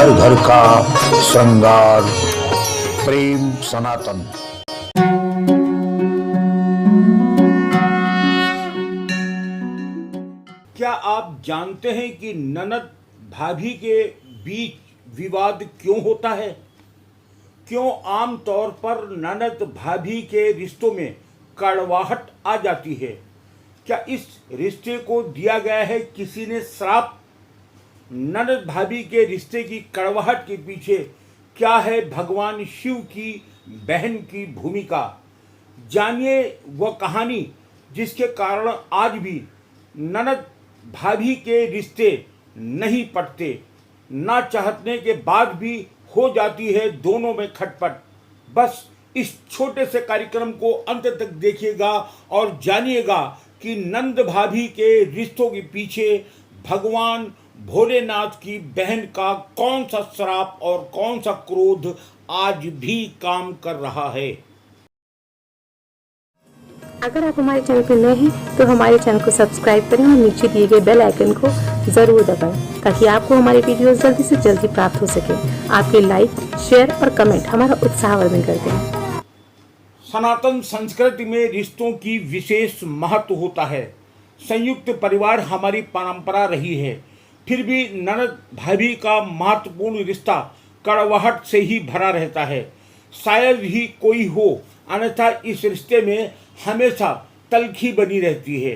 घर घर का श्रृंगार। प्रेम सनातन। क्या आप जानते हैं कि ननद भाभी के बीच विवाद क्यों होता है? क्यों आमतौर पर ननद भाभी के रिश्तों में कड़वाहट आ जाती है? क्या इस रिश्ते को दिया गया है किसी ने श्राप? ननद भाभी के रिश्ते की कड़वाहट के पीछे क्या है भगवान शिव की बहन की भूमिका? जानिए वह कहानी जिसके कारण आज भी ननद भाभी के रिश्ते नहीं पटते, ना चाहने के बाद भी हो जाती है दोनों में खटपट। बस इस छोटे से कार्यक्रम को अंत तक देखिएगा और जानिएगा कि नंद भाभी के रिश्तों के पीछे भगवान भोलेनाथ की बहन का कौन सा श्राप और कौन सा क्रोध आज भी काम कर रहा है। अगर आप हमारे चैनल पर नए हैं तो हमारे चैनल को सब्सक्राइब करें और नीचे दिए गए बेल आइकन को जरूर दबाएं ताकि आपको हमारे वीडियोस जल्दी से जल्दी प्राप्त हो सके। आपके लाइक, शेयर और कमेंट हमारा उत्साहवर्धन करते हैं। सनातन संस्कृति में रिश्तों की विशेष महत्व होता है। संयुक्त परिवार हमारी परंपरा रही है, फिर भी ननद भाभी का महत्वपूर्ण रिश्ता कड़वाहट से ही भरा रहता है। शायद ही कोई हो, अन्यथा इस रिश्ते में हमेशा तलखी बनी रहती है।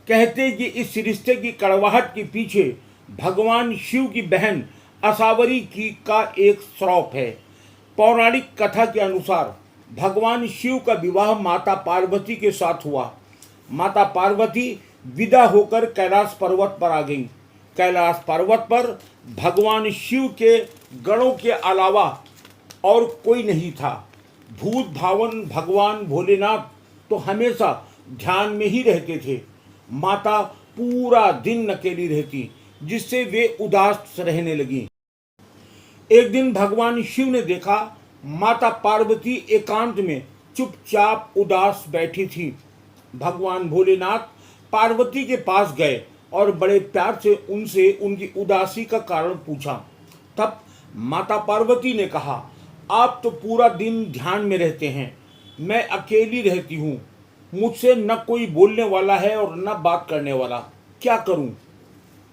कहते हैं कि इस रिश्ते की कड़वाहट के पीछे भगवान शिव की बहन असावरी की का एक श्राप है। पौराणिक कथा के अनुसार भगवान शिव का विवाह माता पार्वती के साथ हुआ। माता पार्वती विदा होकर कैलाश पर्वत पर आ गईं। कैलाश पर्वत पर भगवान शिव के गणों के अलावा और कोई नहीं था। भूत भावन भगवान भोलेनाथ तो हमेशा ध्यान में ही रहते थे। माता पूरा दिन अकेली रहती, जिससे वे उदास रहने लगी। एक दिन भगवान शिव ने देखा माता पार्वती एकांत में चुपचाप उदास बैठी थी। भगवान भोलेनाथ पार्वती के पास गए और बड़े प्यार से उनसे उनकी उदासी का कारण पूछा। तब माता पार्वती ने कहा, आप तो पूरा दिन ध्यान में रहते हैं, मैं अकेली रहती हूँ, मुझसे न कोई बोलने वाला है और न बात करने वाला, क्या करूँ?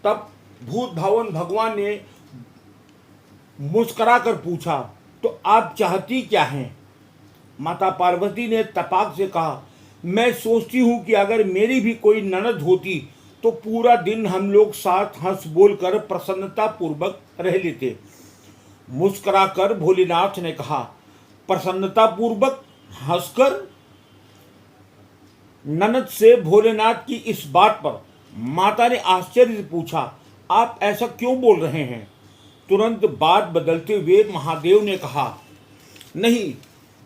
तब भूत भावन भगवान ने मुस्करा कर पूछा, तो आप चाहती क्या हैं? माता पार्वती ने तपाक से कहा, मैं सोचती हूँ कि अगर मेरी भी कोई ननद होती तो पूरा दिन हम लोग साथ हंस बोल कर प्रसन्नता पूर्वक रह लेते। मुस्कुराकर भोलेनाथ ने कहा, प्रसन्नता पूर्वक हंसकर? ननद से भोलेनाथ की इस बात पर माता ने आश्चर्य से पूछा, आप ऐसा क्यों बोल रहे हैं? तुरंत बात बदलते हुए महादेव ने कहा, नहीं,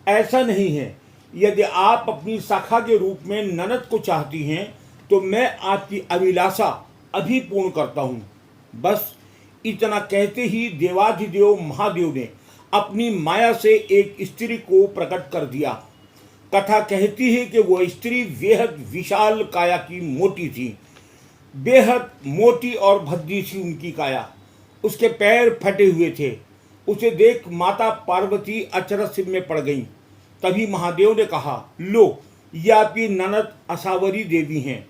ऐसा नहीं है। यदि आप अपनी सखा के रूप में ननद को चाहती हैं तो मैं आपकी अभिलाषा अभी पूर्ण करता हूँ। बस इतना कहते ही देवाधिदेव महादेव ने अपनी माया से एक स्त्री को प्रकट कर दिया। कथा कहती है कि वह स्त्री बेहद विशाल काया की मोटी थी। बेहद मोटी और भद्दी सी उनकी काया, उसके पैर फटे हुए थे। उसे देख माता पार्वती अचरज में पड़ गईं। तभी महादेव ने कहा, लो, ये आपकी ननद असावरी देवी हैं।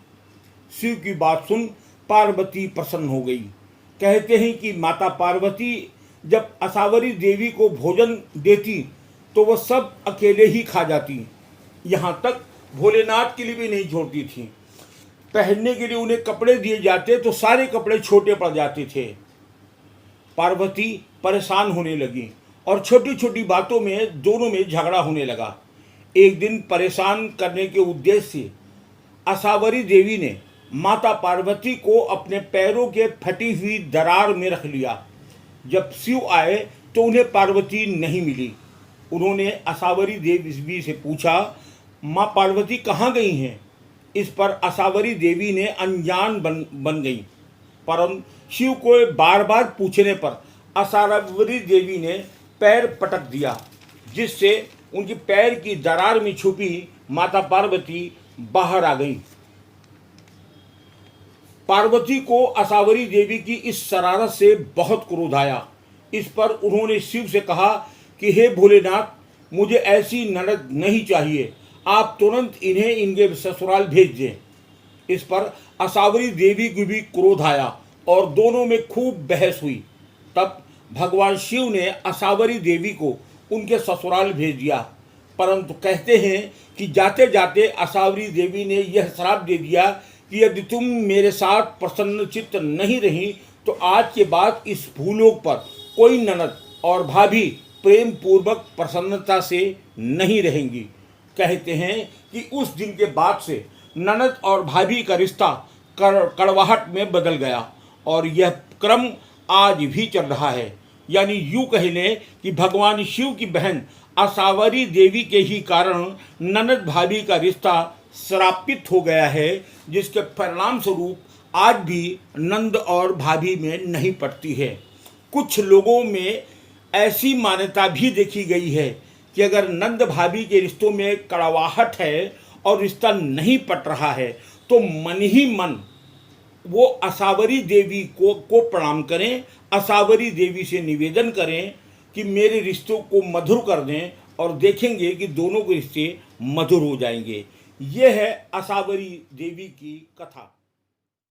शिव की बात सुन पार्वती प्रसन्न हो गई। कहते हैं कि माता पार्वती जब असावरी देवी को भोजन देती तो वह सब अकेले ही खा जाती, यहाँ तक भोलेनाथ के लिए भी नहीं छोड़ती थी। पहनने के लिए उन्हें कपड़े दिए जाते तो सारे कपड़े छोटे पड़ जाते थे। पार्वती परेशान होने लगी और छोटी छोटी बातों में दोनों में झगड़ा होने लगा। एक दिन परेशान करने के उद्देश्य से असावरी देवी ने माता पार्वती को अपने पैरों के फटी हुई दरार में रख लिया। जब शिव आए तो उन्हें पार्वती नहीं मिली। उन्होंने असावरी देवी से पूछा, माँ पार्वती कहाँ गई हैं? इस पर असावरी देवी ने अनजान बन गई। परंतु शिव को बार बार पूछने पर असावरी देवी ने पैर पटक दिया, जिससे उनकी पैर की दरार में छुपी माता पार्वती बाहर आ गई। पार्वती को असावरी देवी की इस शरारत से बहुत क्रोध आया। इस पर उन्होंने शिव से कहा कि हे भोलेनाथ, मुझे ऐसी ननद नहीं चाहिए, आप तुरंत इन्हें इनके ससुराल भेज दें। इस पर असावरी देवी को भी क्रोध आया और दोनों में खूब बहस हुई। तब भगवान शिव ने असावरी देवी को उनके ससुराल भेज दिया, परंतु कहते हैं कि जाते जाते असावरी देवी ने यह श्राप दे दिया कि यदि तुम मेरे साथ प्रसन्नचित्त नहीं रही तो आज के बाद इस भूलोक पर कोई ननद और भाभी प्रेम पूर्वक प्रसन्नता से नहीं रहेंगी। कहते हैं कि उस दिन के बाद से ननद और भाभी का रिश्ता कड़वाहट में बदल गया और यह क्रम आज भी चल रहा है। यानी यूँ कह लें कि भगवान शिव की बहन असावरी देवी के ही कारण ननद भाभी का रिश्ता श्रापित हो गया है, जिसके परिणाम स्वरूप आज भी नंद और भाभी में नहीं पटती है। कुछ लोगों में ऐसी मान्यता भी देखी गई है कि अगर नंद भाभी के रिश्तों में कड़वाहट है और रिश्ता नहीं पट रहा है तो मन ही मन वो असावरी देवी को प्रणाम करें, असावरी देवी से निवेदन करें कि मेरे रिश्तों को मधुर कर दें, और देखेंगे कि दोनों के रिश्ते मधुर हो जाएंगे। यह है असावरी देवी की कथा।